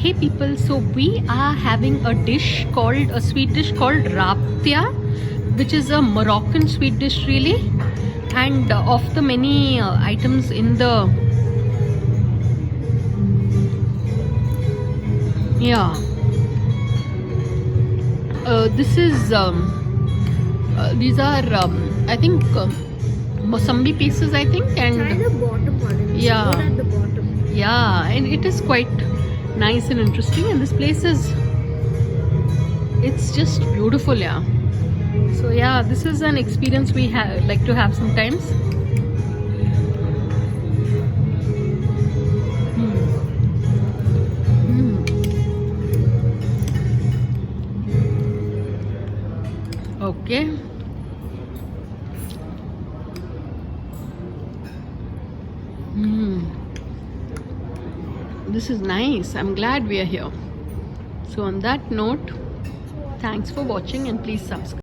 Hey people, so we are having a sweet dish called raptia, which is a Moroccan sweet dish really. And of the many items in the this is these are I think Mosambi pieces, I think, and try the bottom one. It's yeah. more at the bottom. Yeah, and it is quite nice and interesting, and this place is, it's just beautiful. Yeah, so yeah, this is an experience we like to have sometimes. Okay. This is nice. I'm glad we are here. So on that note, thanks for watching and please subscribe.